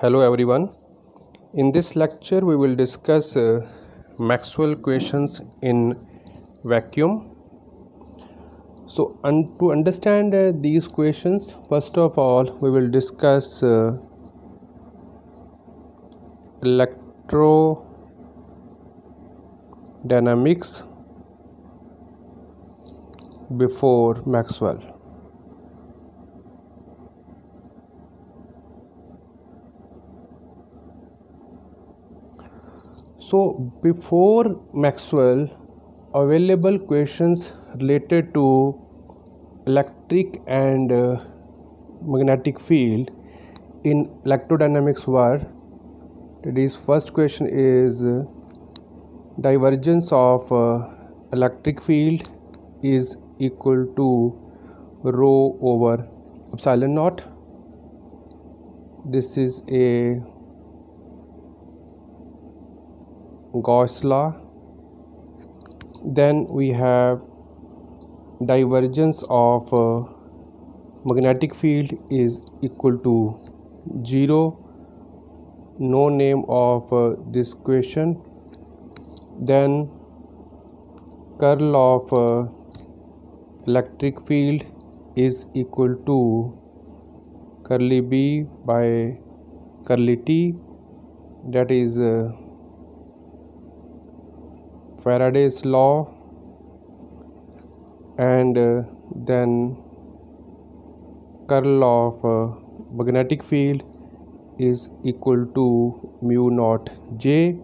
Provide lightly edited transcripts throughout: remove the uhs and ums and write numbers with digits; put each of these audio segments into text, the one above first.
Hello everyone. In this lecture we will discuss Maxwell equations in vacuum. So to understand these equations, first of all we will discuss electrodynamics before Maxwell. So before Maxwell, available equations related to electric and magnetic field in electrodynamics were, that is, first question is divergence of electric field is equal to rho over epsilon naught. This is a Gauss law. Then we have divergence of magnetic field is equal to 0. No name of this equation. Then curl of electric field is equal to curly B by curly T, that is Faraday's law. And then curl of magnetic field is equal to mu naught J.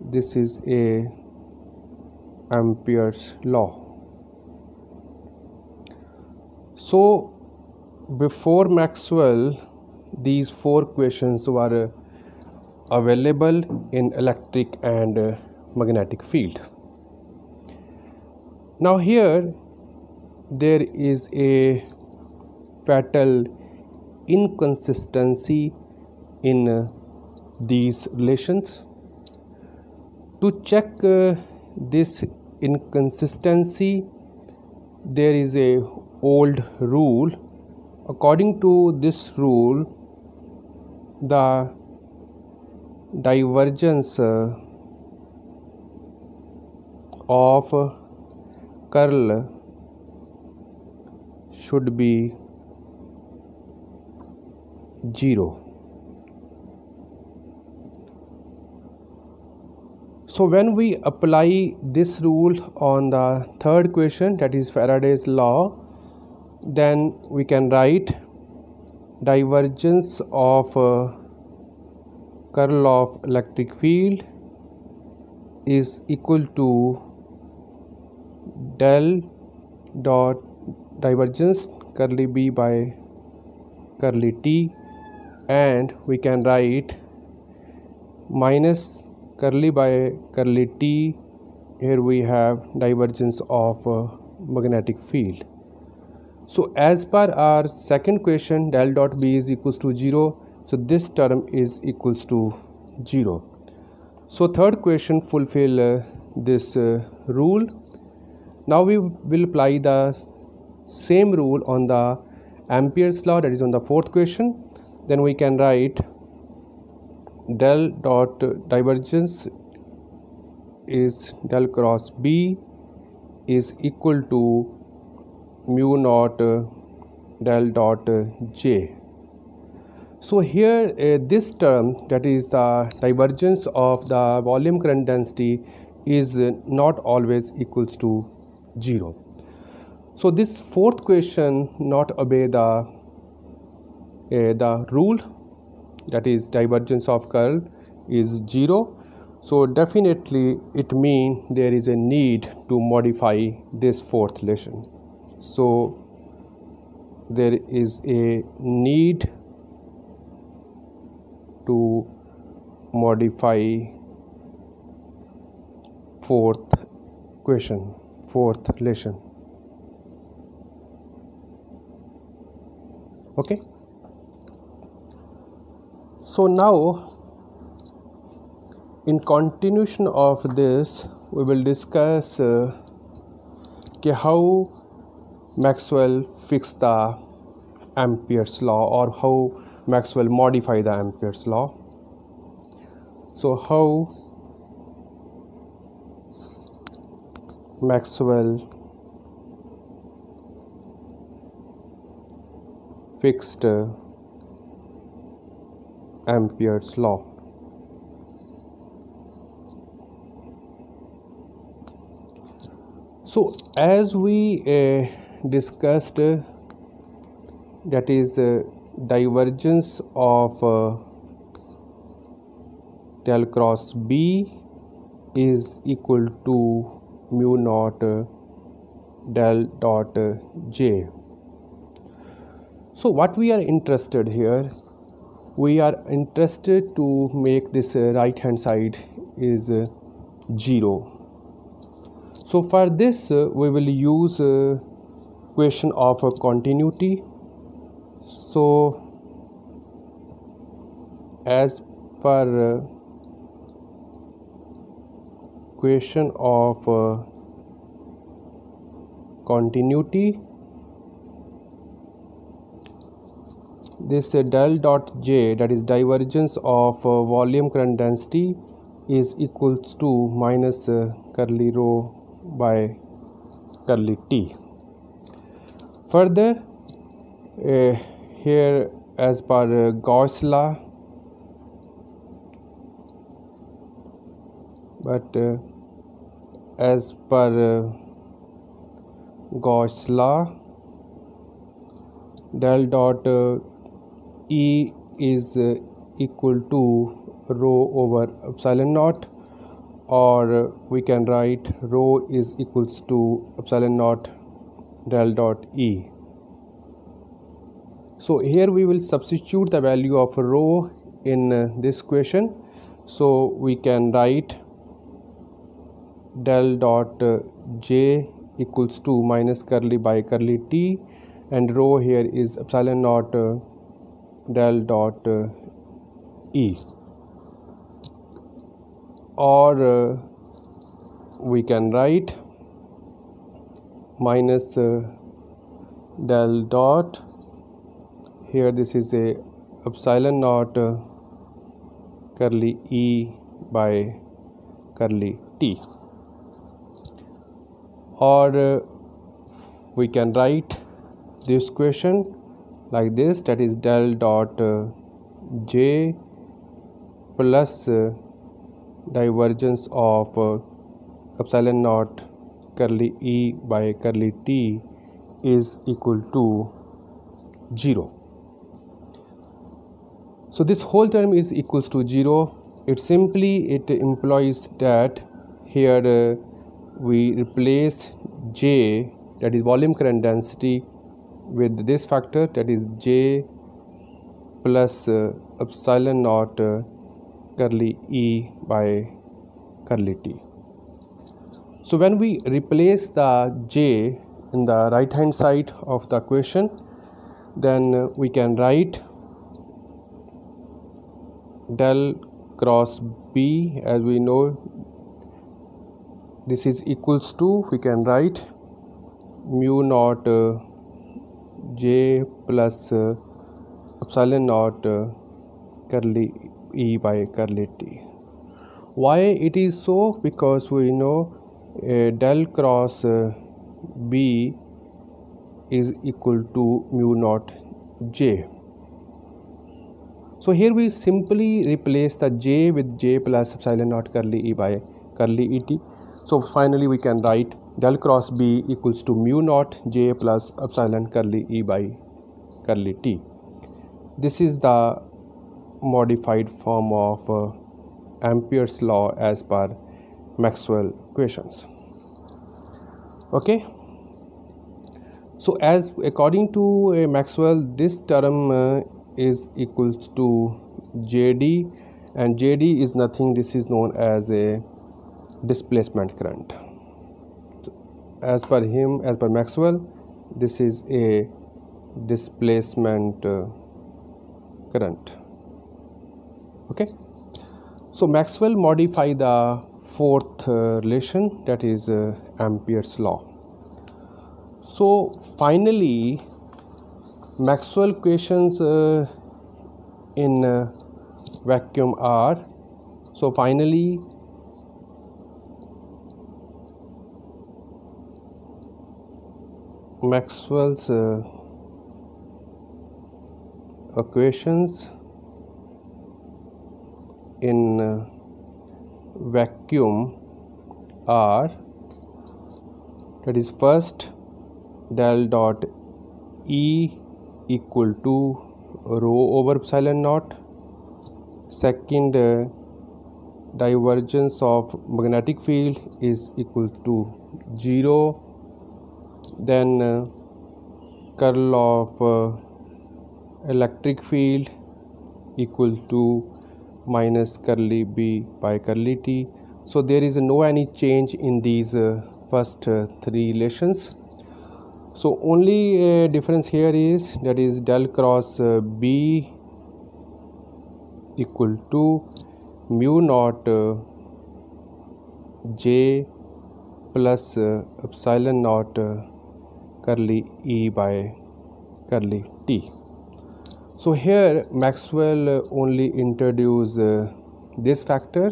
This is a Ampere's law. So before Maxwell, these four equations were available in electric and magnetic field. Now here there is a fatal inconsistency in these relations. To check this inconsistency, there is a old rule. According to this rule, the divergence of curl should be 0. So when we apply this rule on the third equation, that is Faraday's law, then we can write divergence of curl of electric field is equal to del dot divergence curly B by curly T, and we can write minus curly by curly T. Here we have divergence of magnetic field. So as per our second equation, del dot B is equals to 0, so this term is equals to 0. So third equation fulfill this rule. Now we will apply the same rule on the Ampere's law, that is on the fourth equation. Then we can write del dot divergence is del cross B is equal to mu naught del dot J. So here this term, that is the divergence of the volume current density, is not always equals to 0. So this fourth equation not obey the rule, that is divergence of curl is 0. So definitely it means there is a need to modify this fourth relation. So there is a need to modify fourth equation, fourth relation. Okay. So now in continuation of this we will discuss how Maxwell fixed the Ampere's law, or how Maxwell modify the Ampere's law. So how Maxwell fixed Ampere's law. So as we discussed, that is divergence of del cross B is equal to mu naught del dot J. So what we are interested here, we are interested to make this right hand side is 0. So for this we will use equation of continuity. So as per equation of continuity, this del dot J, that is divergence of volume current density, is equals to minus curly rho by curly T. Further, here as per Gauss law, but as per Gauss law, del dot E is equal to rho over epsilon naught, or we can write rho is equals to epsilon naught del dot E. So here we will substitute the value of rho in this equation. So we can write del dot J equals to minus curly by curly T, and rho here is epsilon naught del dot E, or we can write minus del dot, here this is a epsilon naught curly E by curly T, or we can write this equation like this, that is del dot J plus divergence of epsilon naught curly E by curly T is equal to 0. So this whole term is equals to 0. It implies that here we replace J, that is volume current density, with this factor, that is J plus epsilon naught curly E by curly T. So when we replace the J in the right hand side of the equation, then we can write del cross B, as we know this is equals to, we can write mu naught J plus epsilon naught curly E by curly T. Why it is so? Because we know del cross B is equal to mu naught J. So here we simply replace the J with J plus epsilon naught curly E by curly ET. So finally we can write del cross B equals to mu naught J plus epsilon curly E by curly T. This is the modified form of Ampere's law as per Maxwell equations. Okay. So as according to Maxwell, this term is equals to JD, and JD is nothing, this is known as a displacement current. So as per him, as per Maxwell, this is a displacement current. Okay. So Maxwell modify the fourth relation, that is Ampere's law. So finally Maxwell equations in vacuum are. So finally Maxwell's equations in vacuum are, that is, first del dot E equal to rho over epsilon naught. Second, divergence of magnetic field is equal to 0. Then curl of electric field equal to minus curly B by curly T. So there is no any change in these first three relations. So only difference here is, that is, del cross B equal to mu naught J plus epsilon naught curly E by curly T. So here Maxwell only introduced this factor,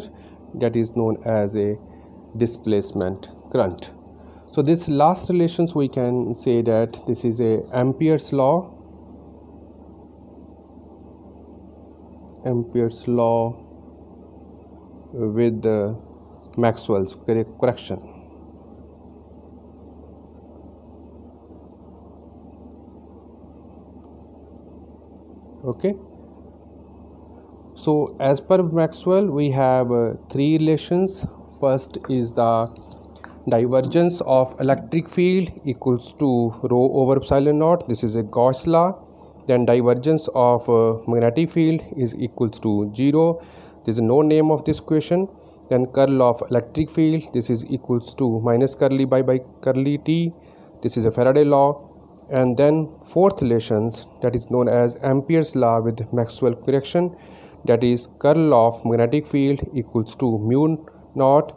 that is known as a displacement current. So this last relations, we can say that this is a Ampere's law. Ampere's law with Maxwell's correction. Okay. So as per Maxwell, we have three relations. First is the divergence of electric field equals to rho over epsilon naught. This is a Gauss law. Then divergence of magnetic field is equals to 0. There is no name of this equation. Then curl of electric field, this is equals to minus curly by curly T. This is a Faraday law. And then fourth relations, that is known as Ampere's law with Maxwell correction, that is curl of magnetic field equals to mu naught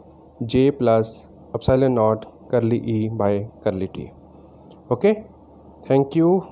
J plus epsilon naught curly E by curly T. Okay, thank you.